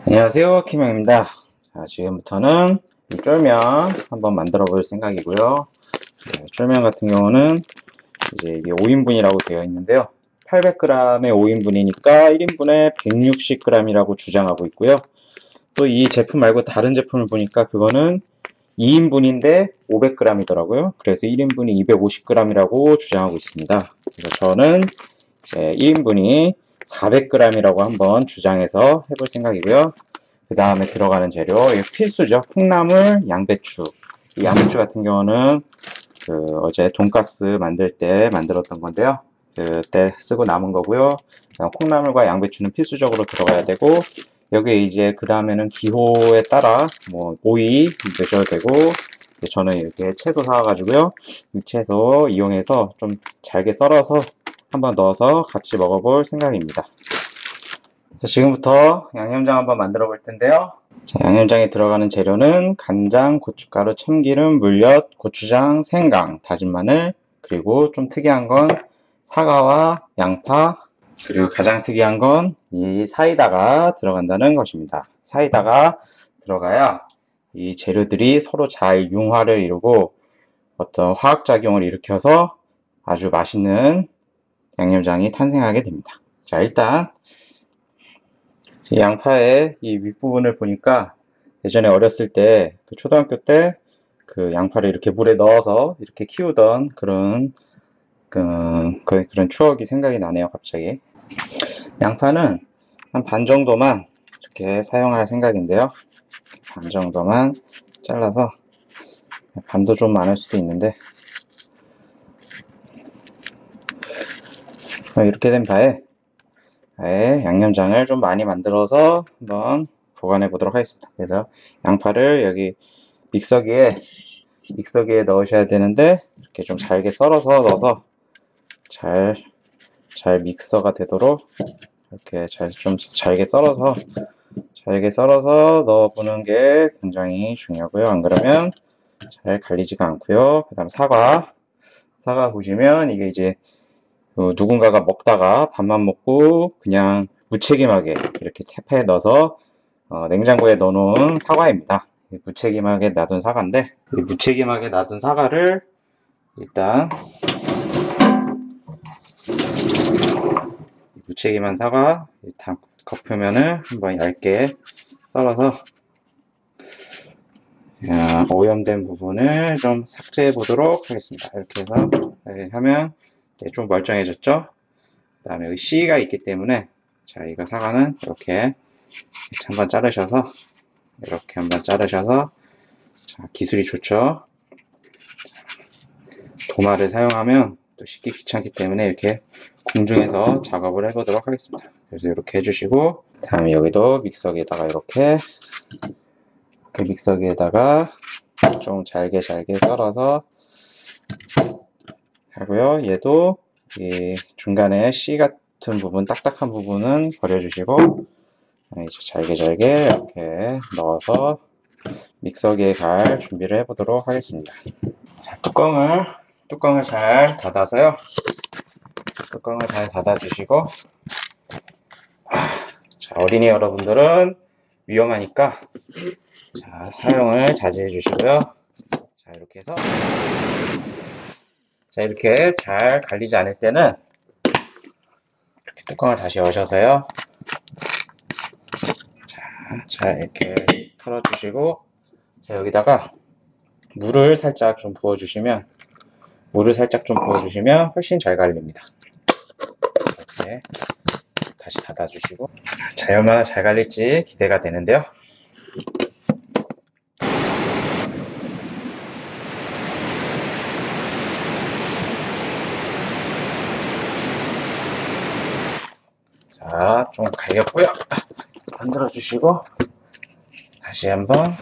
안녕하세요, 김영입니다. 자, 지금부터는 이 쫄면 한번 만들어 볼 생각이고요. 쫄면 같은 경우는 이제 이게 5인분이라고 되어 있는데요. 800g의 5인분이니까 1인분에 160g이라고 주장하고 있고요. 또 이 제품 말고 다른 제품을 보니까 그거는 2인분인데 500g이더라고요. 그래서 1인분이 250g이라고 주장하고 있습니다. 그래서 저는 이제 1인분이 400g이라고 한번 주장해서 해볼 생각이고요. 그 다음에 들어가는 재료, 이거 필수죠. 콩나물, 양배추. 이 양배추 같은 경우는 어제 돈가스 만들 때 만들었던 건데요. 그때 쓰고 남은 거고요. 콩나물과 양배추는 필수적으로 들어가야 되고, 여기에 이제 그 다음에는 기호에 따라 뭐 오이 넣으셔도 되고, 저는 이렇게 채소 사와가지고요. 이 채소 이용해서 좀 잘게 썰어서 한번 넣어서 같이 먹어볼 생각입니다. 자, 지금부터 양념장 한번 만들어 볼 텐데요. 자, 양념장에 들어가는 재료는 간장, 고춧가루, 참기름, 물엿, 고추장, 생강, 다진 마늘, 그리고 좀 특이한 건 사과와 양파, 그리고 가장 특이한 건 이 사이다가 들어간다는 것입니다. 사이다가 들어가야 이 재료들이 서로 잘 융화를 이루고 어떤 화학작용을 일으켜서 아주 맛있는 양념장이 탄생하게 됩니다. 자, 일단 양파의 이 윗부분을 보니까 예전에 어렸을 때, 초등학교 때 그 양파를 이렇게 물에 넣어서 이렇게 키우던 그런 그런 추억이 생각이 나네요, 갑자기. 양파는 한 반 정도만 이렇게 사용할 생각인데요. 반 정도만 잘라서, 반도 좀 많을 수도 있는데, 이렇게 된 바에 양념장을 좀 많이 만들어서 한번 보관해 보도록 하겠습니다. 그래서 양파를 여기 믹서기에 넣으셔야 되는데, 이렇게 좀 잘게 썰어서 넣어서 잘 믹서가 되도록 이렇게 좀 잘게 썰어서 넣어보는 게 굉장히 중요하고요. 안 그러면 잘 갈리지가 않고요. 그 다음 사과 보시면 이게 이제 누군가가 먹다가 밥만 먹고 그냥 무책임하게 이렇게 탭에 넣어서 냉장고에 넣어놓은 사과입니다. 무책임하게 놔둔 사과인데, 이 무책임하게 놔둔 사과를 일단 무책임한 사과 겉표면을 한번 얇게 썰어서 오염된 부분을 좀 삭제해 보도록 하겠습니다. 이렇게 해서 하면 좀 멀쩡해졌죠? 그 다음에 여기 씨가 있기 때문에, 자, 이거 사과는 이렇게 한번 자르셔서, 자, 기술이 좋죠? 도마를 사용하면 또 씻기 귀찮기 때문에 이렇게 공중에서 작업을 해보도록 하겠습니다. 그래서 이렇게 해주시고, 다음에 여기도 믹서기에다가 이렇게 믹서기에다가 좀 잘게 썰어서 하고요. 얘도 이 중간에 씨 같은 부분, 딱딱한 부분은 버려주시고, 이제 잘게 이렇게 넣어서 믹서기에 갈 준비를 해보도록 하겠습니다. 자, 뚜껑을 잘 닫아서요. 뚜껑을 잘 닫아주시고, 자, 어린이 여러분들은 위험하니까, 자, 사용을 자제해 주시고요. 자, 이렇게 해서, 자, 이렇게 잘 갈리지 않을 때는 이렇게 뚜껑을 다시 여셔서요. 자, 잘 이렇게 털어주시고, 자, 여기다가 물을 살짝 좀 부어주시면 훨씬 잘 갈립니다. 이렇게 다시 닫아주시고, 자, 얼마나 잘 갈릴지 기대가 되는데요. 자, 좀 갈렸고요. 만들어 주시고, 다시 한번.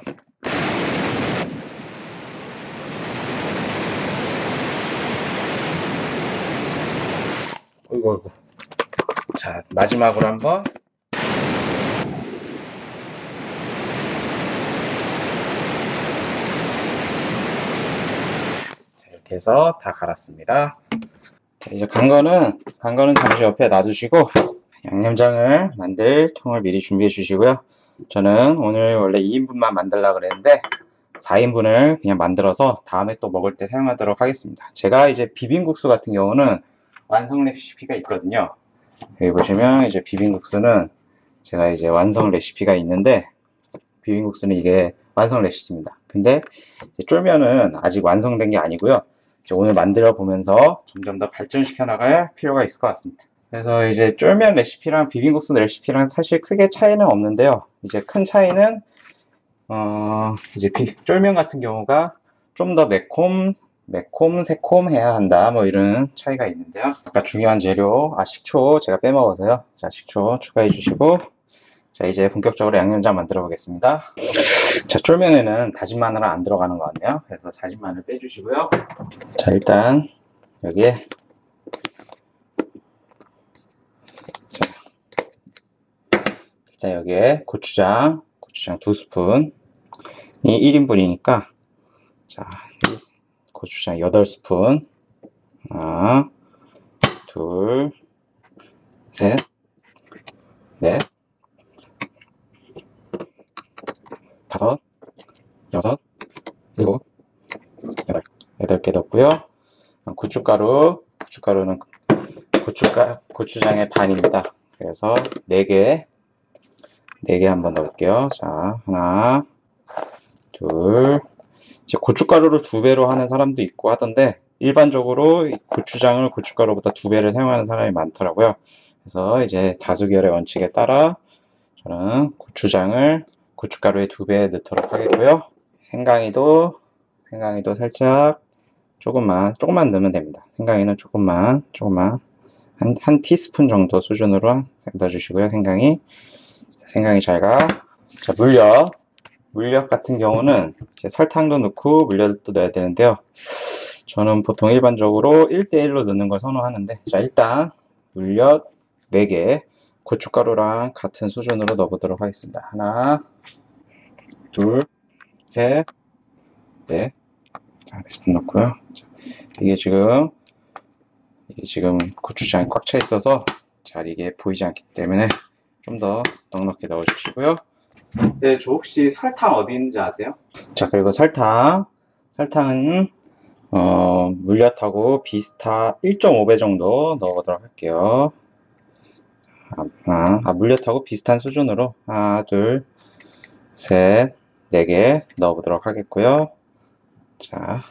어이구. 자, 마지막으로 한번. 자, 이렇게 해서 다 갈았습니다. 자, 이제 간 거는 잠시 옆에 놔두시고, 양념장을 만들 통을 미리 준비해 주시고요. 저는 오늘 원래 2인분만 만들려고 그랬는데 4인분을 그냥 만들어서 다음에 또 먹을 때 사용하도록 하겠습니다. 제가 이제 비빔국수 같은 경우는 완성 레시피가 있거든요. 여기 보시면 이제 비빔국수는 제가 이제 완성 레시피가 있는데, 비빔국수는 이게 완성 레시피입니다. 근데 쫄면은 아직 완성된 게 아니고요. 이제 오늘 만들어 보면서 점점 더 발전시켜 나갈 필요가 있을 것 같습니다. 그래서 이제 쫄면 레시피랑 비빔국수 레시피랑 사실 크게 차이는 없는데요. 이제 큰 차이는 이제 쫄면 같은 경우가 좀 더 새콤해야 한다, 뭐 이런 차이가 있는데요. 아까 중요한 재료, 식초 제가 빼먹어서요. 자, 식초 추가해 주시고, 자, 이제 본격적으로 양념장 만들어 보겠습니다. 자, 쫄면에는 다진 마늘은 안 들어가는 것 같네요. 그래서 다진 마늘 빼주시고요. 자, 일단 여기에 고추장 2스푼, 이 1인분이니까, 자, 고추장 8스푼, 하나, 둘, 셋, 넷, 다섯, 여섯, 일곱, 여덟 개 넣고요. 고춧가루는 고추장의 반입니다. 그래서 4개 한번 넣을게요. 자, 하나, 둘. 이제 고춧가루를 2배로 하는 사람도 있고 하던데, 일반적으로 고추장을 고춧가루보다 2배를 사용하는 사람이 많더라고요. 그래서 이제 다수결의 원칙에 따라 저는 고추장을 고춧가루의 2배 넣도록 하겠고요. 생강이도 살짝 조금만 넣으면 됩니다. 생강이는 조금만 한 티스푼 정도 수준으로 넣어주시고요. 생강이 잘 가. 자, 물엿 같은 경우는 설탕도 넣고 물엿도 넣어야 되는데요. 저는 보통 일반적으로 1대1로 넣는 걸 선호하는데, 자, 일단 물엿 4개, 고춧가루랑 같은 수준으로 넣어보도록 하겠습니다. 하나, 둘, 셋, 넷. 자, 4스푼 넣고요. 자, 이게 지금 고추장이 꽉 차 있어서 잘 이게 보이지 않기 때문에 좀 더 넉넉히 넣어주시고요. 네, 저 혹시 설탕 어디 있는지 아세요? 자, 그리고 설탕은 물엿하고 1.5배 정도 넣어보도록 할게요. 물엿하고 비슷한 수준으로 하나, 둘, 셋, 4개 넣어보도록 하겠고요. 자,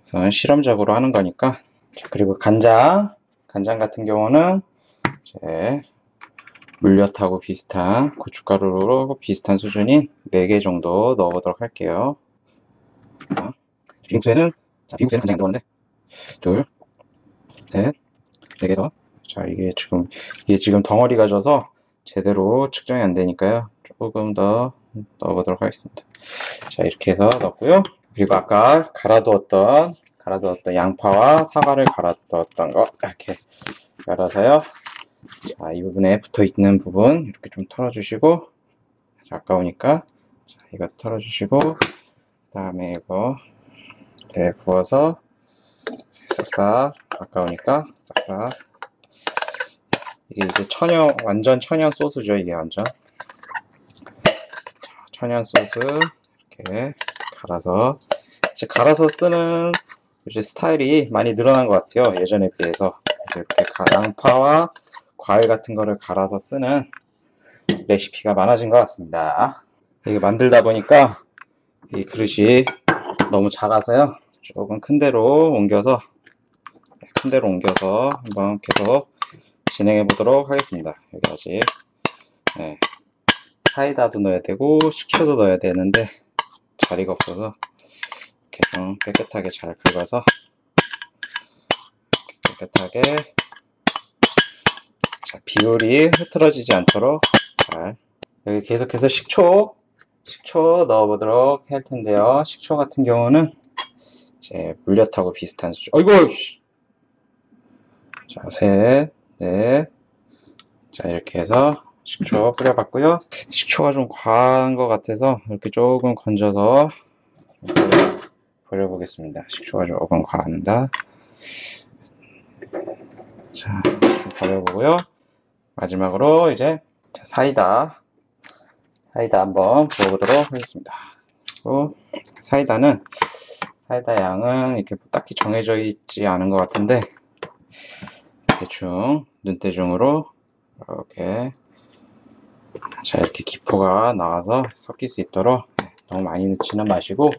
이건 실험적으로 하는 거니까. 자, 그리고 간장 같은 경우는 이제 물엿하고 고춧가루로 비슷한 수준인 4개 정도 넣어보도록 할게요. 비빔국수에는 간장이 안 들어가는데, 둘, 셋, 4개 더. 자, 이게 지금 덩어리가 져서 제대로 측정이 안 되니까요. 조금 더 넣어보도록 하겠습니다. 자, 이렇게 해서 넣고요. 그리고 아까 갈아두었던 양파와 사과를 갈아두었던 거 이렇게 갈아서요. 자, 이 부분에 붙어 있는 부분 이렇게 좀 털어주시고, 아까우니까 자, 이거 털어주시고, 그다음에 이거 이렇게 부어서 싹싹, 아까우니까 싹싹. 이게 이제 완전 천연 소스죠. 이게 완전 천연 소스. 이렇게 이제 갈아서 쓰는 이제 스타일이 많이 늘어난 것 같아요. 예전에 비해서. 이렇게 양파와 과일 같은 거를 갈아서 쓰는 레시피가 많아진 것 같습니다. 이게 만들다 보니까 이 그릇이 너무 작아서요. 조금 큰 데로 옮겨서 한번 계속 진행해 보도록 하겠습니다. 여기 아직 사이다도 넣어야 되고 식초도 넣어야 되는데 자리가 없어서 이렇게 좀 깨끗하게 잘 긁어서 자, 비율이 흐트러지지 않도록 잘. 여기 계속해서 식초 넣어보도록 할 텐데요. 식초 같은 경우는 이제 물엿하고 비슷한 수준. 어이구! 자, 셋, 넷. 자, 이렇게 해서 식초 뿌려봤고요. 식초가 좀 과한 것 같아서 이렇게 조금 건져서 버려보겠습니다. 식초가 조금 과한다. 자, 버려보고요. 마지막으로 이제 자, 사이다 한번 부어보도록 하겠습니다. 그리고 사이다 양은 이렇게 딱히 정해져 있지 않은 것 같은데 대충 눈대중으로 이렇게 자, 이렇게 기포가 나와서 섞일 수 있도록 너무 많이 넣지는 마시고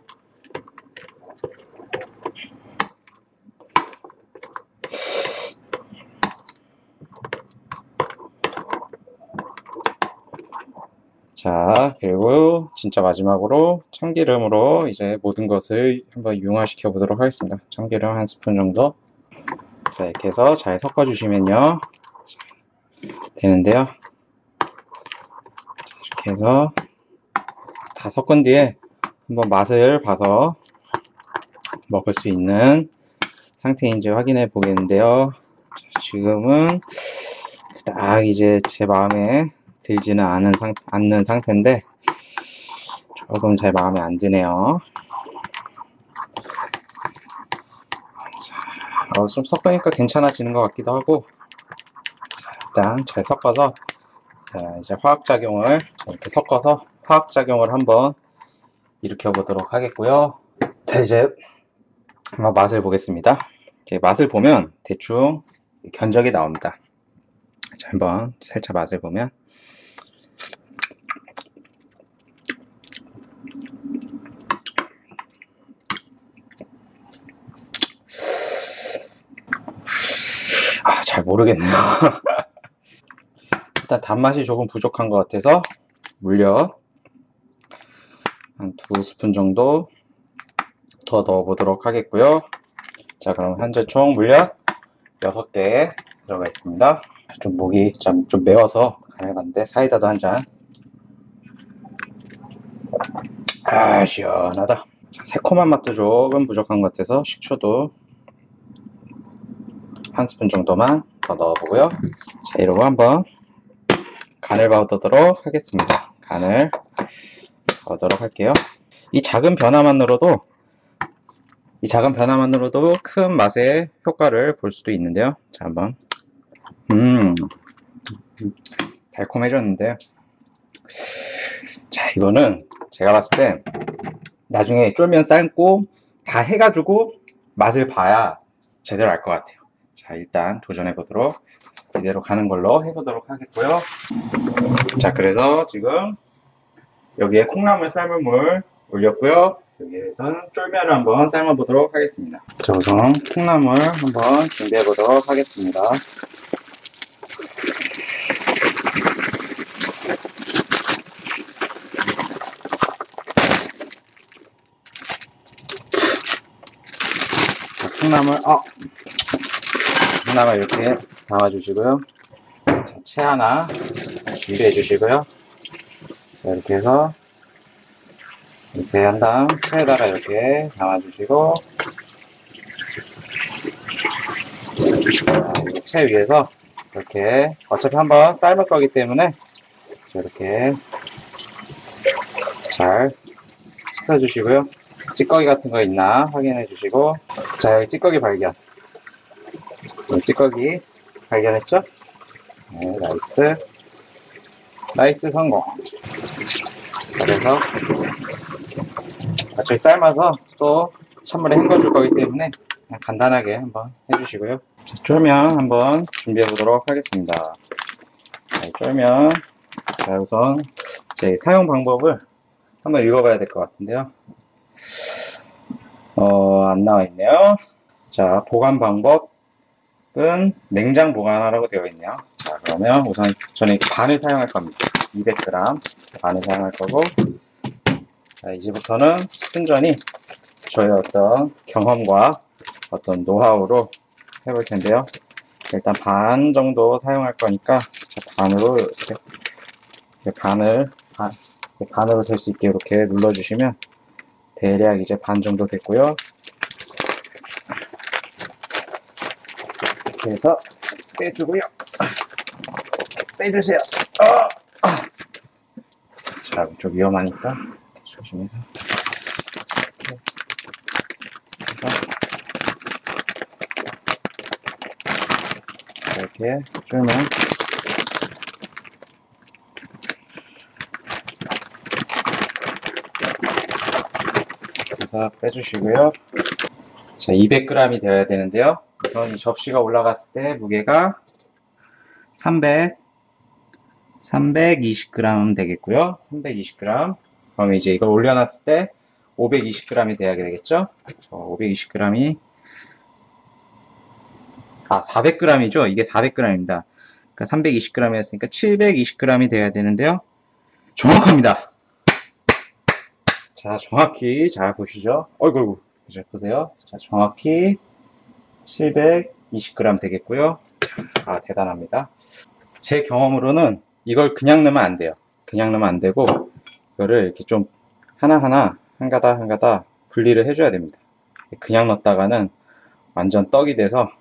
자, 그리고 진짜 마지막으로 참기름으로 이제 모든 것을 한번 융화시켜 보도록 하겠습니다. 참기름 한 스푼 정도. 자, 이렇게 해서 잘 섞어 주시면요 되는데요. 이렇게 해서 다 섞은 뒤에 한번 맛을 봐서 먹을 수 있는 상태인지 확인해 보겠는데요. 자, 지금은 딱 이제 제 마음에 들지는 않는 상태인데 조금 제 마음에 안 드네요. 자, 좀 섞으니까 괜찮아지는 것 같기도 하고 자, 일단 잘 섞어서 자, 이제 이렇게 섞어서 화학작용을 한번 일으켜 보도록 하겠고요. 자, 이제 한번 맛을 보겠습니다. 이제 맛을 보면 대충 견적이 나옵니다. 자, 한번 살짝 맛을 보면 잘 모르겠네요. 일단 단맛이 조금 부족한 것 같아서 물엿 한 2스푼 정도 더 넣어 보도록 하겠고요. 자, 그럼 현재 총 물엿 6개 들어가 있습니다. 좀 목이 좀 매워서 가야겠는데 사이다도 한 잔. 시원하다. 자, 새콤한 맛도 조금 부족한 것 같아서 식초도 한 스푼 정도만 더 넣어보고요. 자, 이러고 한번 간을 봐보도록 하겠습니다. 간을 봐보도록 할게요. 이 작은 변화만으로도 큰 맛의 효과를 볼 수도 있는데요. 자, 한번 달콤해졌는데요. 자, 이거는 제가 봤을 때 나중에 쫄면 삶고 다 해가지고 맛을 봐야 제대로 알 것 같아요. 자, 일단 도전해보도록 이대로 가는 걸로 해보도록 하겠고요. 자, 그래서 지금 여기에 콩나물 삶은 물 올렸고요. 여기에선 쫄면을 한번 삶아보도록 하겠습니다. 자, 우선 콩나물 한번 준비해보도록 하겠습니다. 콩나물 이렇게 담아주시고요. 자, 채 하나 준비해 주시고요. 자, 이렇게 해서 이렇게 한 다음 채에다가 이렇게 담아주시고 채 위에서 이렇게 어차피 한번 삶을 거기 때문에 이렇게 잘 씻어주시고요. 찌꺼기 같은 거 있나 확인해 주시고 자, 여기 찌꺼기 발견. 찌꺼기 발견했죠? 네, 나이스 성공. 그래서 어차피 삶아서 또 찬물에 헹궈줄 거기 때문에 그냥 간단하게 한번 해주시고요. 자, 쫄면 한번 준비해 보도록 하겠습니다. 자, 쫄면 자, 우선 제 사용 방법을 한번 읽어봐야 될 것 같은데요. 안 나와 있네요. 자, 보관 방법은 냉장 보관하라고 되어 있네요. 자, 그러면 우선 저는 반을 사용할 겁니다. 200g 반을 사용할 거고 자, 이제부터는 순전히 저의 어떤 경험과 어떤 노하우로 해볼 텐데요. 일단 반 정도 사용할 거니까 반으로 이렇게 반으로 될 수 있게 이렇게 눌러주시면 대략 이제 반 정도 됐고요. 이렇게 해서 빼주고요. 빼주세요. 자, 좀 위험하니까 조심해서. 이렇게 쫄면 싹 빼주시고요. 자, 200g이 되어야 되는데요. 우선 이 접시가 올라갔을 때 무게가 320g 되겠고요. 320g. 그러면 이제 이걸 올려놨을 때 520g이 돼야 되겠죠? 520g이 400g이죠? 이게 400g입니다. 그러니까 320g이었으니까 720g이 돼야 되는데요. 정확합니다. 자, 정확히 잘 보시죠. 어이구, 잘 보세요. 자, 정확히 720g 되겠고요. 대단합니다. 제 경험으로는 이걸 그냥 넣으면 안 돼요. 그냥 넣으면 안 되고, 이거를 이렇게 좀 하나하나, 한 가닥 분리를 해줘야 됩니다. 그냥 넣었다가는 완전 떡이 돼서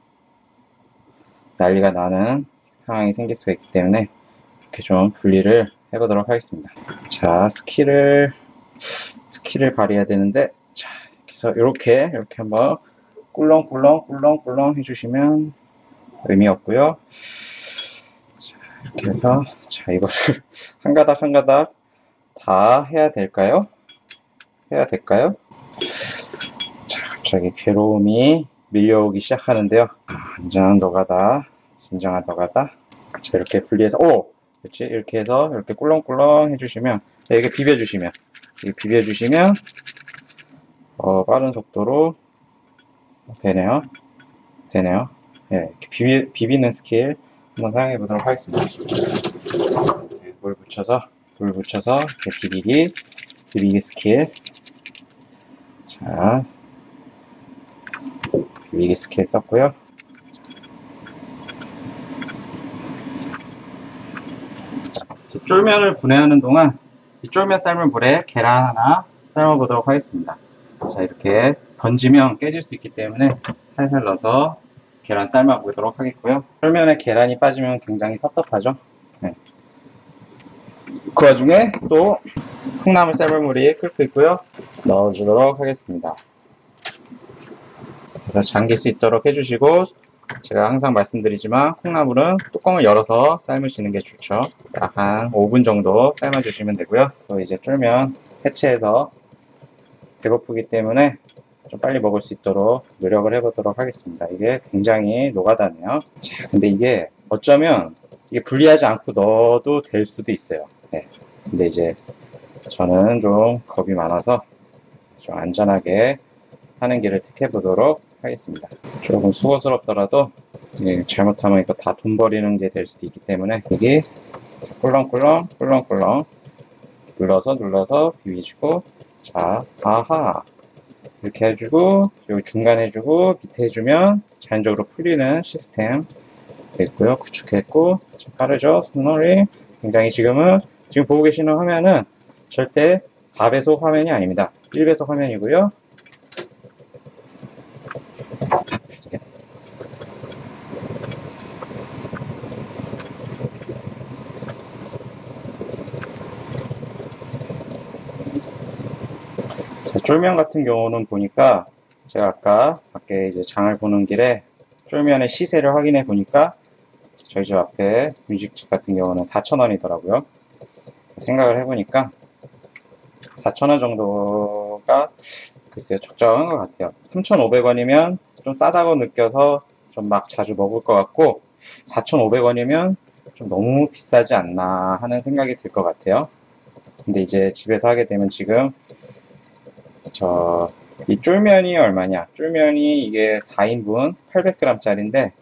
난리가 나는 상황이 생길 수가 있기 때문에 이렇게 좀 분리를 해보도록 하겠습니다. 자, 스킬을 발휘해야 되는데, 자, 그래서 이렇게 한번 꿀렁꿀렁 해주시면 의미 없고요. 자, 이렇게 해서 자, 이거를 한 가닥 다 해야 될까요? 자, 갑자기 괴로움이 밀려오기 시작하는데요. 진정한 노가다. 자, 이렇게 분리해서 그렇지? 이렇게 해서 이렇게 꿀렁꿀렁 해주시면, 이렇게 비벼주시면 빠른 속도로 되네요. 네, 이렇게 비비는 스킬 한번 사용해 보도록 하겠습니다. 네, 물 붙여서 이렇게 비비기 스킬. 자, 비비기 스킬 썼고요. 쫄면을 분해하는 동안 이 쫄면 삶은 물에 계란 하나 삶아 보도록 하겠습니다. 자, 이렇게 던지면 깨질 수 있기 때문에 살살 넣어서 계란 삶아 보도록 하겠고요. 쫄면에 계란이 빠지면 굉장히 섭섭하죠. 네. 그 와중에 또 콩나물 삶은 물이 끓고 있고요. 넣어주도록 하겠습니다. 그래서 잠길 수 있도록 해주시고, 제가 항상 말씀드리지만 콩나물은 뚜껑을 열어서 삶으시는 게 좋죠. 약 한 5분 정도 삶아주시면 되고요. 또 이제 쫄면 해체해서 배고프기 때문에 좀 빨리 먹을 수 있도록 노력을 해보도록 하겠습니다. 이게 굉장히 노가다네요. 자, 근데 이게 어쩌면 이게 분리하지 않고 넣어도 될 수도 있어요. 네. 근데 이제 저는 좀 겁이 많아서 좀 안전하게 하는 길을 택해보도록 하겠습니다. 조금 수고스럽더라도 잘못하면 이거 다 돈 버리는 게 될 수도 있기 때문에 여기 꿀렁꿀렁 눌러서 비비시고, 자, 이렇게 해주고 여기 중간에 해주고 밑에 해주면 자연적으로 풀리는 시스템 됐고요. 구축했고, 빠르죠? 손놀이. 굉장히 지금 보고 계시는 화면은 절대 4배속 화면이 아닙니다. 1배속 화면이고요. 쫄면 같은 경우는 보니까 제가 아까 밖에 이제 장을 보는 길에 쫄면의 시세를 확인해 보니까 저희 집 앞에 분식집 같은 경우는 4,000원이더라고요. 생각을 해보니까 4,000원 정도가 글쎄요, 적정한 것 같아요. 3,500원이면 좀 싸다고 느껴서 좀 막 자주 먹을 것 같고, 4,500원이면 좀 너무 비싸지 않나 하는 생각이 들 것 같아요. 근데 이제 집에서 하게 되면 지금 이 쫄면이 얼마냐? 쫄면이 이게 4인분 800g 짜리인데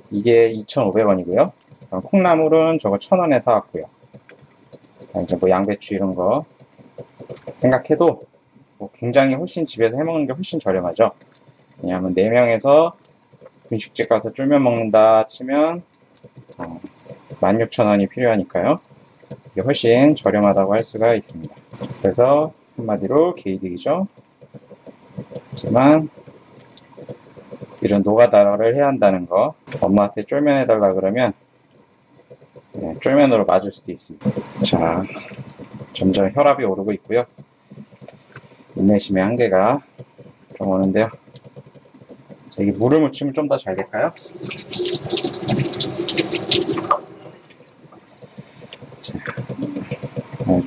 이게 2,500원이고요. 콩나물은 저거 1,000원에 사왔고요. 이제 뭐 양배추 이런 거 생각해도 굉장히 훨씬 집에서 해먹는 게 훨씬 저렴하죠. 왜냐하면 4명에서 분식집 가서 쫄면 먹는다 치면 16,000원이 필요하니까요. 이게 훨씬 저렴하다고 할 수가 있습니다. 그래서 한마디로 개이득이죠. 하지만 이런 노가다를 해야 한다는 거, 엄마한테 쫄면 해달라 그러면 쫄면으로 맞을 수도 있습니다. 자, 점점 혈압이 오르고 있고요. 인내심의 한계가 좀 오는데요. 자, 이게 물을 묻히면 좀 더 잘 될까요?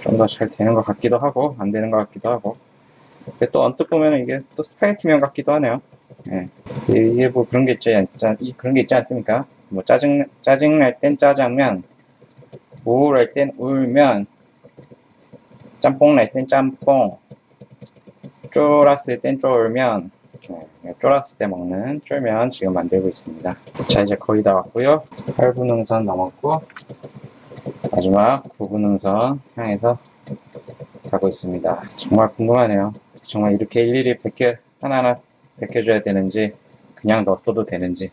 좀 더 잘 되는 것 같기도 하고 안 되는 것 같기도 하고, 또 언뜻 보면 이게 또 스파게티면 같기도 하네요. 예. 이게 뭐 그런 게 그런 게 있지 않습니까? 뭐 짜증 날 땐 짜장면, 우울할 땐 울면, 짬뽕 날 땐 짬뽕, 쫄았을 땐 쫄면. 쫄았을 때 먹는 쫄면 지금 만들고 있습니다. 자, 이제 거의 다 왔고요. 8분응선 넘었고, 마지막 9분응선 향해서 가고 있습니다. 정말 궁금하네요. 정말 이렇게 일일이 하나하나 벗겨줘야 되는지, 그냥 넣었어도 되는지.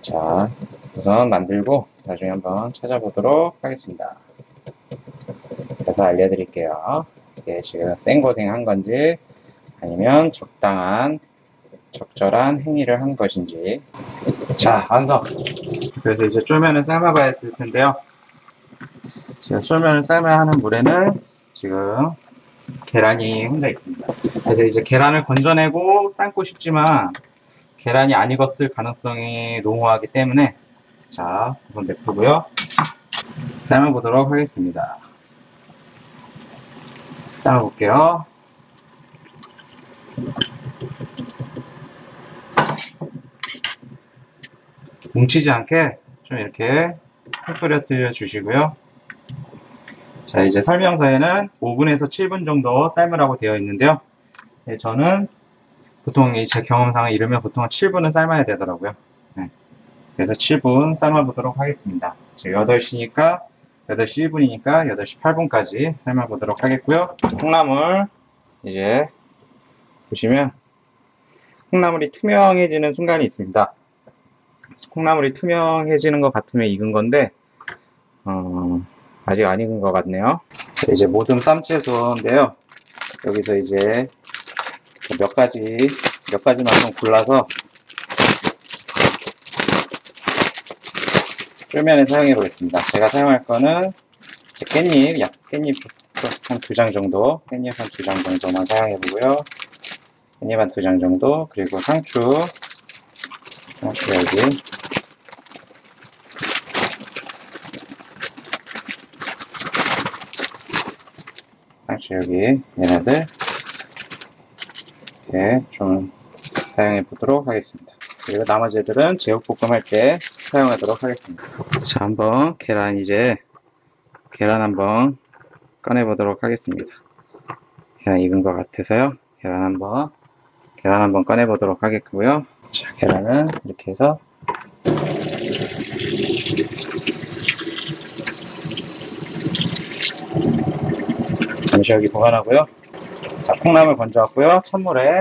자, 우선 만들고 나중에 한번 찾아보도록 하겠습니다. 그래서 알려드릴게요. 이게 지금 생고생 한 건지, 아니면 적절한 행위를 한 것인지. 자, 완성! 그래서 이제 쫄면을 삶아봐야 될 텐데요. 제가 쫄면을 삶아야 하는 물에는 지금 계란이 혼자 있습니다. 그래서 이제 계란을 건져내고 삶고 싶지만 계란이 안 익었을 가능성이 농후하기 때문에, 자, 우선 냅두고요. 삶아보도록 하겠습니다. 삶아볼게요. 뭉치지 않게 좀 이렇게 끓여 주시고요. 자, 이제 설명서에는 5분에서 7분 정도 삶으라고 되어 있는데요. 네, 저는 보통 제 경험상에 이르면 보통 7분은 삶아야 되더라고요. 네. 그래서 7분 삶아보도록 하겠습니다. 지금 8시니까 8시 1분이니까 8시 8분까지 삶아보도록 하겠고요. 콩나물 이제 보시면 콩나물이 투명해지는 순간이 있습니다. 콩나물이 투명해지는 것 같으면 익은 건데 아직 안 익은 것 같네요. 이제 모듬 쌈채소인데요. 여기서 이제 몇 가지만 좀 골라서 쫄면에 사용해 보겠습니다. 제가 사용할 거는 깻잎 한 2장 정도, 깻잎 한 2장 정도만 사용해 보고요. 깻잎 한 2장 정도, 그리고 상추 여기, 상추 여기, 얘네들 이렇게 좀 사용해 보도록 하겠습니다. 그리고 나머지 애들은 제육볶음 할 때 사용하도록 하겠습니다. 자, 한번 계란 한번 꺼내 보도록 하겠습니다. 계란 익은 것 같아서요. 계란 한번 꺼내 보도록 하겠고요. 자, 계란은 이렇게 해서 잠시 여기 보관하고요. 자, 콩나물 건져왔고요. 찬물에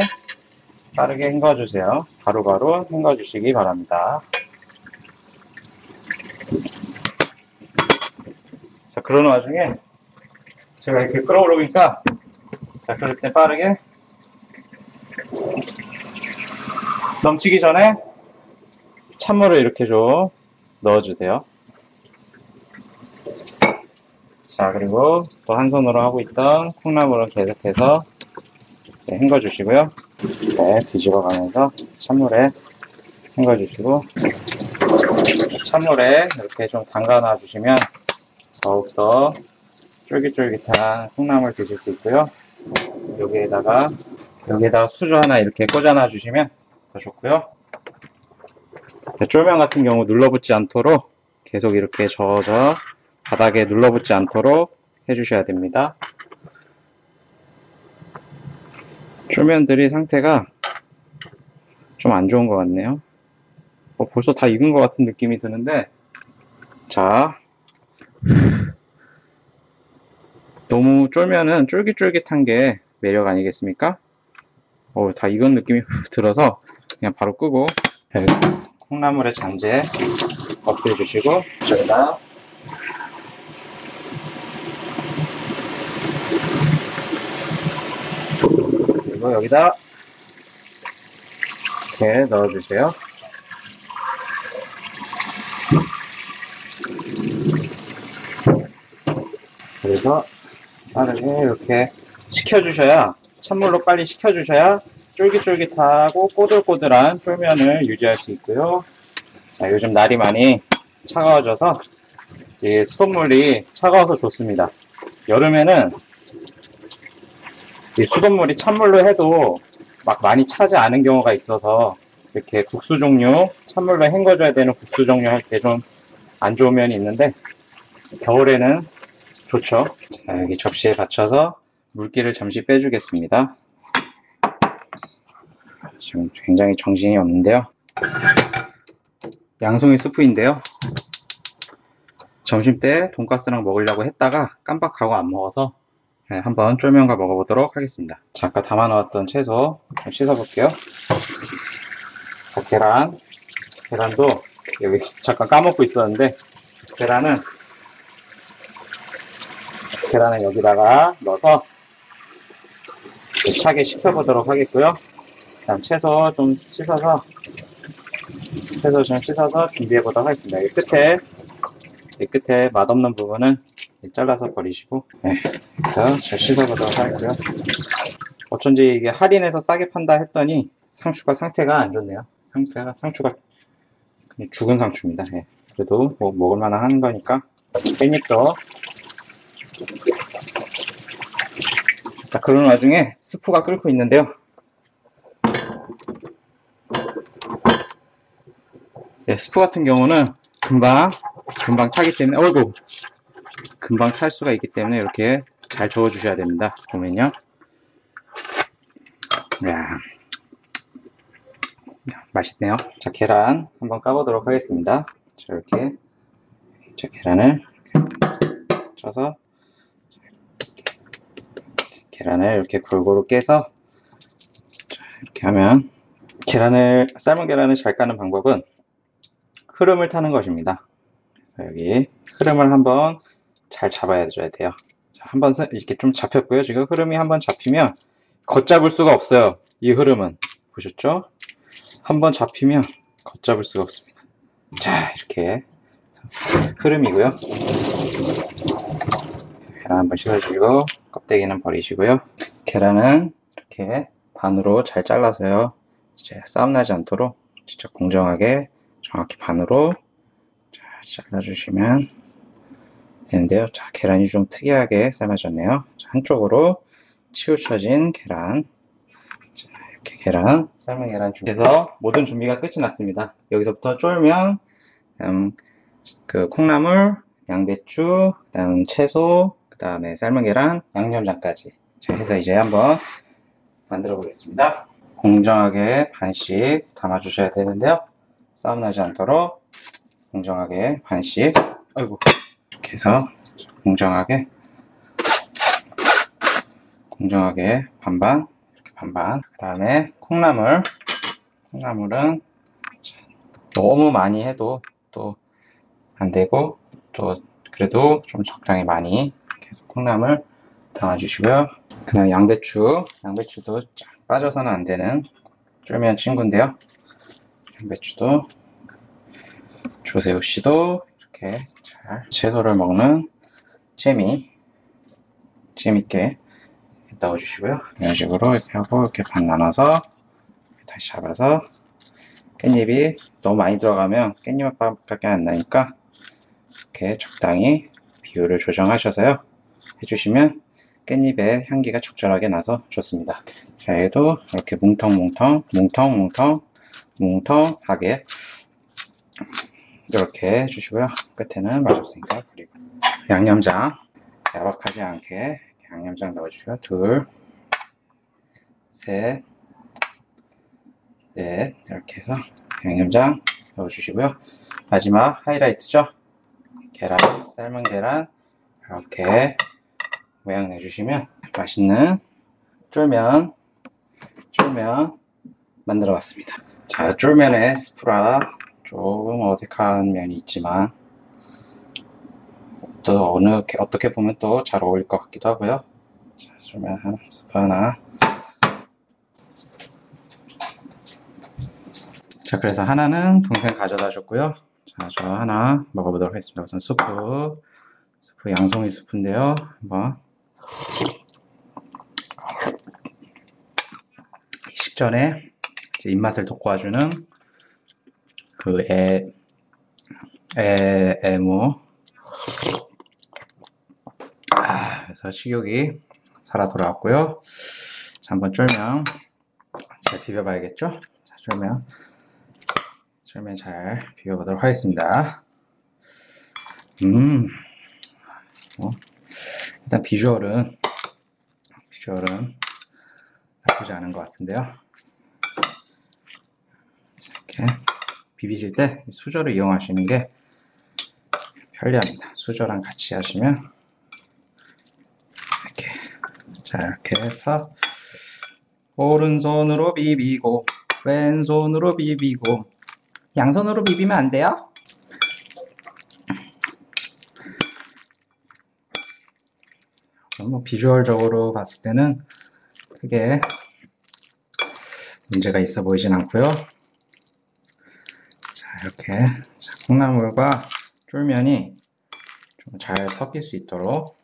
빠르게 헹궈주세요. 바로바로 헹궈주시기 바랍니다. 자, 그러는 와중에 제가 이렇게 끓어오르니까, 자, 그럴 때 빠르게 넘치기 전에 찬물을 이렇게 좀 넣어주세요. 자, 그리고 또 한 손으로 하고 있던 콩나물은 계속해서 헹궈주시고요. 네, 뒤집어가면서 찬물에 헹궈주시고, 찬물에 이렇게 좀 담가놔 주시면 더욱더 쫄깃쫄깃한 콩나물 드실 수 있고요. 여기에다가 수저 하나 이렇게 꽂아놔 주시면 더 좋고요. 쫄면 같은 경우 눌러붙지 않도록 계속 이렇게 저어서 바닥에 눌러붙지 않도록 해주셔야 됩니다. 쫄면들이 상태가 좀 안 좋은 것 같네요. 벌써 다 익은 것 같은 느낌이 드는데, 자, 너무 쫄면은 쫄깃쫄깃한 게 매력 아니겠습니까? 다 익은 느낌이 들어서 그냥 바로 끄고, 콩나물의 잔재 없애주시고, 저기다 그리고 여기다 이렇게 넣어주세요. 그래서 빠르게 이렇게 식혀주셔야, 찬물로 빨리 식혀주셔야 쫄깃쫄깃하고 꼬들꼬들한 쫄면을 유지할 수 있고요. 자, 요즘 날이 많이 차가워져서 수돗물이 차가워서 좋습니다. 여름에는 이 수돗물이 찬물로 해도 막 많이 차지 않은 경우가 있어서 이렇게 국수 종류, 찬물로 헹궈줘야 되는 국수 종류 할 때 좀 안 좋은 면이 있는데 겨울에는 좋죠. 자, 여기 접시에 받쳐서 물기를 잠시 빼주겠습니다. 지금 굉장히 정신이 없는데요. 양송이 스프인데요. 점심때 돈가스랑 먹으려고 했다가 깜빡하고 안 먹어서 한번 쫄면과 먹어보도록 하겠습니다. 자, 아까 담아놓았던 채소 좀 씻어볼게요. 자, 계란도 여기 잠깐 까먹고 있었는데 계란은 여기다가 넣어서 차게 식혀보도록 하겠고요. 다음 채소 좀 씻어서 준비해보도록 하겠습니다. 이 끝에 맛없는 부분은 잘라서 버리시고, 그래서 잘 씻어보도록 하겠고요. 어쩐지 이게 할인해서 싸게 판다 했더니 상추가 상태가 안 좋네요. 상추가 그냥 죽은 상추입니다. 그래도 뭐 먹을만한 하는 거니까. 깻잎도. 자, 그런 와중에 스프가 끓고 있는데요. 스프 같은 경우는 금방 타기 때문에, 금방 탈 수가 있기 때문에 이렇게 잘 저어 주셔야 됩니다. 보면요. 이야, 맛있네요. 자, 계란 한번 까보도록 하겠습니다. 자, 이렇게 계란을 쳐서 계란을 이렇게 골고루 깨서 이렇게 하면 삶은 계란을 잘 까는 방법은 흐름을 타는 것입니다. 그래서 여기 흐름을 한번 잘 잡아줘야 돼요. 자, 한번 이렇게 좀 잡혔고요. 지금 흐름이 한번 잡히면 걷잡을 수가 없어요. 이 흐름은 보셨죠? 한번 잡히면 걷잡을 수가 없습니다. 자, 이렇게 흐름이고요. 계란 한번 씻어주시고 껍데기는 버리시고요. 계란은 이렇게 반으로 잘 잘라서요. 이제 싸움 나지 않도록 진짜 공정하게 정확히 반으로 잘 잘라주시면 되는데요. 자, 계란이 좀 특이하게 삶아졌네요. 자, 한쪽으로 치우쳐진 계란. 자, 이렇게 삶은 계란 준비해서 모든 준비가 끝이 났습니다. 여기서부터 쫄면, 그 콩나물, 양배추, 그다음 채소, 그 다음에 삶은 계란, 양념장까지. 자, 해서 이제 한번 만들어 보겠습니다. 공정하게 반씩 담아 주셔야 되는데요. 싸움 나지 않도록 공정하게 반씩, 이렇게 해서 공정하게 반반, 이렇게 반반. 그 다음에 콩나물은 너무 많이 해도 또 안 되고, 또 그래도 좀 적당히 많이 이렇게 해서 콩나물 담아주시고요. 그다음 양배추도 빠져서는 안 되는 쫄면 친구인데요. 양배추도, 조새우씨도 이렇게 잘 채소를 먹는 재밌게 넣어주시고요. 이런 식으로 이렇게 하고 이렇게 반 나눠서 다시 잡아서 깻잎이 너무 많이 들어가면 깻잎밖에 안 나니까 이렇게 적당히 비율을 조정하셔서요 해주시면 깻잎의 향기가 적절하게 나서 좋습니다. 자, 얘도 이렇게 뭉텅하게 이렇게 해주시고요. 끝에는 맛없으니까 버리고, 양념장 야박하지 않게 양념장 넣어주시고요. 둘, 셋, 넷, 이렇게 해서 양념장 넣어주시고요. 마지막 하이라이트죠. 삶은 계란 이렇게 모양 내주시면 맛있는 쫄면 만들어 봤습니다. 자, 쫄면에 스프라 조금 어색한 면이 있지만 또 어떻게 보면 또 잘 어울릴 것 같기도 하고요. 자, 쫄면 스프 하나. 자, 그래서 하나는 동생 가져다 줬고요. 자, 저 하나 먹어보도록 하겠습니다. 우선 스프 양송이 스프인데요. 한번 식전에 입맛을 돋궈주는 그 애무. 그래서 식욕이 살아 돌아왔고요. 자, 한번 쫄면 잘 비벼봐야겠죠? 자, 쫄면 잘 비벼보도록 하겠습니다. 일단 비주얼은 나쁘지 않은 것 같은데요. 이렇게 비비실 때 수저를 이용하시는 게 편리합니다. 수저랑 같이 하시면 이렇게 해서 오른손으로 비비고 왼손으로 비비고 양손으로 비비면 안 돼요? 뭐 비주얼적으로 봤을 때는 크게 문제가 있어 보이진 않고요. 자, 이렇게 콩나물과 쫄면이 좀 잘 섞일 수 있도록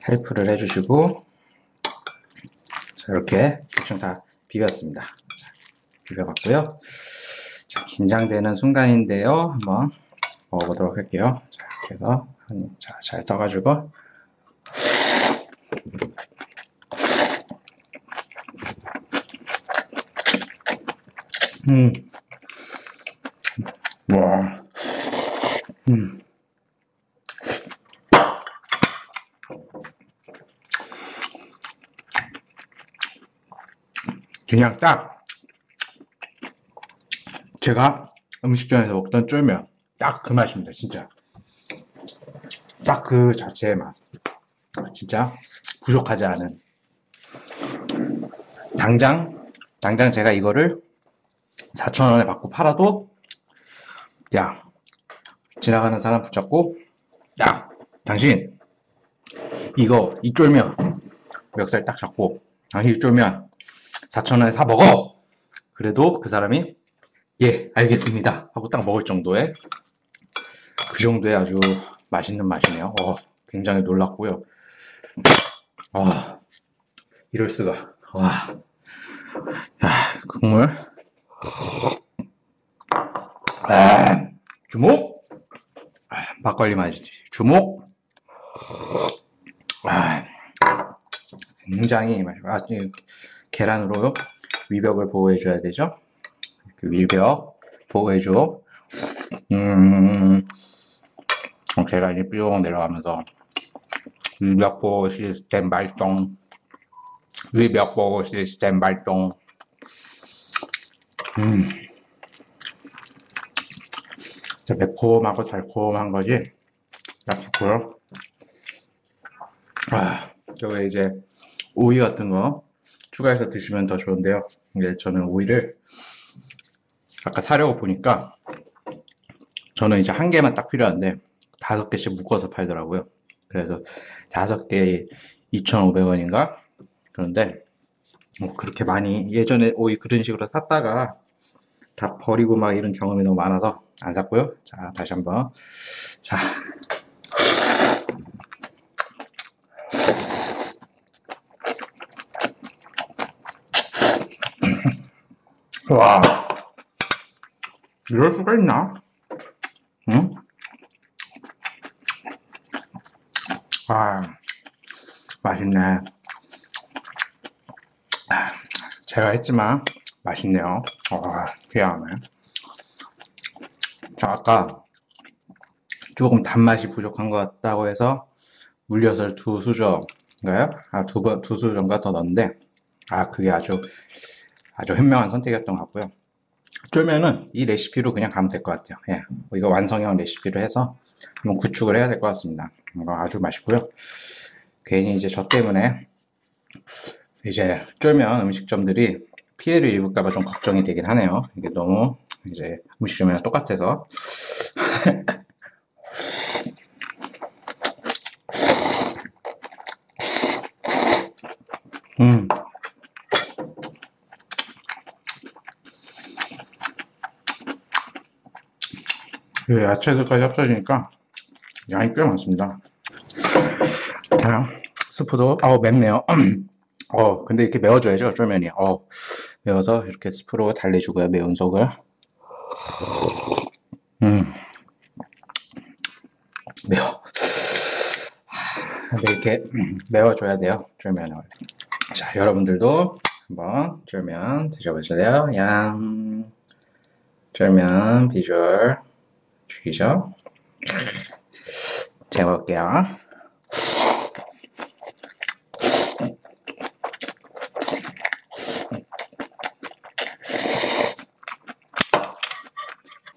헬프를 해주시고, 자, 이렇게 대충 다 비볐습니다. 자, 비벼봤고요. 자, 긴장되는 순간인데요. 한번 먹어보도록 할게요. 자, 이렇게 해서 잘 떠가지고 와, 그냥 딱 제가 음식점에서 먹던 쫄면 딱 그 맛입니다. 진짜 딱 그 자체의 맛. 진짜 부족하지 않은. 당장 제가 이거를 4,000원에 받고 팔아도, 야, 지나가는 사람 붙잡고, 야, 당신 이 쫄면 멱살 딱 잡고, 당신 이 쫄면 4,000원에 사 먹어! 그래도 그 사람이 예, 알겠습니다 하고 딱 먹을 정도의, 그 정도의 아주 맛있는 맛이네요. 굉장히 놀랐고요. 이럴 수가. 와, 야, 국물. 주목. 막걸리 맛이지. 주목. 굉장히 계란으로 위벽을 보호해줘야 되죠. 그 위벽 보호해줘. 계란이 뿅 내려가면서 위벽 보호 시스템 발동. 위벽 보호 시스템 발동. 매콤하고 달콤한 거지. 딱 좋고요. 저게 이제 오이 같은 거 추가해서 드시면 더 좋은데요. 이제 저는 오이를 아까 사려고 보니까 저는 이제 한 개만 딱 필요한데 5개씩 묶어서 팔더라고요. 그래서 5개에 2,500원인가? 그런데 뭐 그렇게 많이 예전에 오이 그런 식으로 샀다가 다 버리고 막 이런 경험이 너무 많아서 안 샀고요. 자, 다시 한번. 자. 와, 이럴 수가 있나? 응? 맛있네. 제가 했지만 맛있네요. 귀하네. 저 아까 조금 단맛이 부족한 것 같다고 해서 물엿을 2수저인가요? 두 수저인가 더 넣었는데, 그게 아주 현명한 선택이었던 것 같고요. 쫄면은 이 레시피로 그냥 가면 될 것 같아요. 예, 이거 완성형 레시피로 해서 한번 구축을 해야 될 것 같습니다. 이거 아주 맛있고요. 괜히 이제 저 때문에 이제 쫄면 음식점들이 피해를 입을까봐 좀 걱정이 되긴 하네요. 이게 너무 이제 음식점이랑 똑같아서. 야채들까지 합쳐지니까 양이 꽤 많습니다. 스프도 맵네요. 근데 이렇게 매워줘야죠, 쫄면이. 매워서 이렇게 스프로 달래주고요, 매운 속을. 매워. 근데 이렇게 매워줘야 돼요, 쫄면을. 자, 여러분들도 한번 쫄면 드셔보실래요? 쫄면 비주얼 죽이죠? 제가 먹을게요.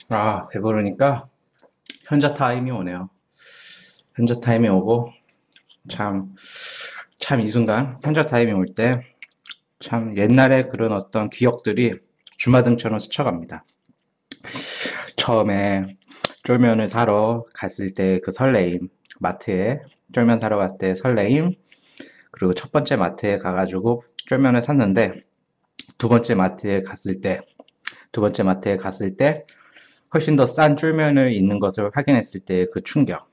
아, 배부르니까 현자 타임이 오네요. 현자 타임이 오고, 참 이 순간, 현자 타임이 올 때, 참 옛날에 그런 어떤 기억들이 주마등처럼 스쳐갑니다. 처음에 쫄면을 사러 갔을 때 그 설레임, 마트에 쫄면 사러 갔을 때 설레임, 그리고 첫 번째 마트에 가가지고 쫄면을 샀는데, 두 번째 마트에 갔을 때 훨씬 더 싼 쫄면을 있는 것을 확인했을 때 그 충격,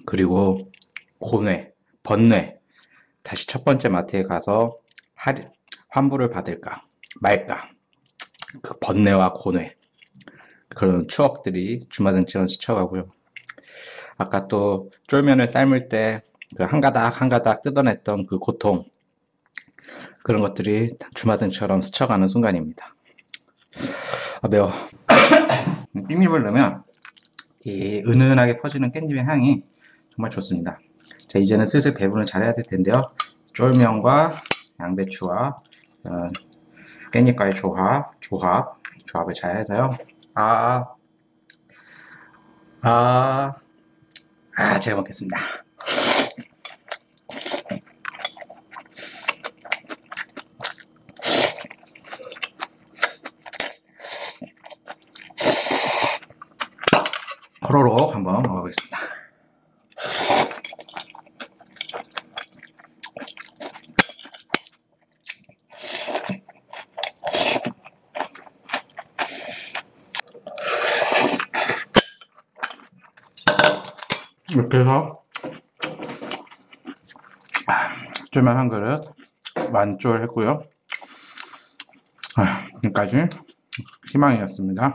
그리고 고뇌, 번뇌, 다시 첫 번째 마트에 가서 환불을 받을까 말까, 그 번뇌와 고뇌, 그런 추억들이 주마등처럼 스쳐가고요. 아까 또 쫄면을 삶을 때 그 한 가닥 한 가닥 뜯어냈던 그 고통, 그런 것들이 주마등처럼 스쳐가는 순간입니다. 아, 매워. 깻잎을 넣으면 이 은은하게 퍼지는 깻잎의 향이 정말 좋습니다. 자, 이제는 슬슬 배분을 잘해야 될 텐데요. 쫄면과 양배추와 깻잎과의 조합을 잘 해서요. 제가 먹겠습니다. 호로록 한번 먹어보겠습니다. 이렇게 해서 쫄면 한 그릇 완쫄 했고요. 지금까지 희망이었습니다.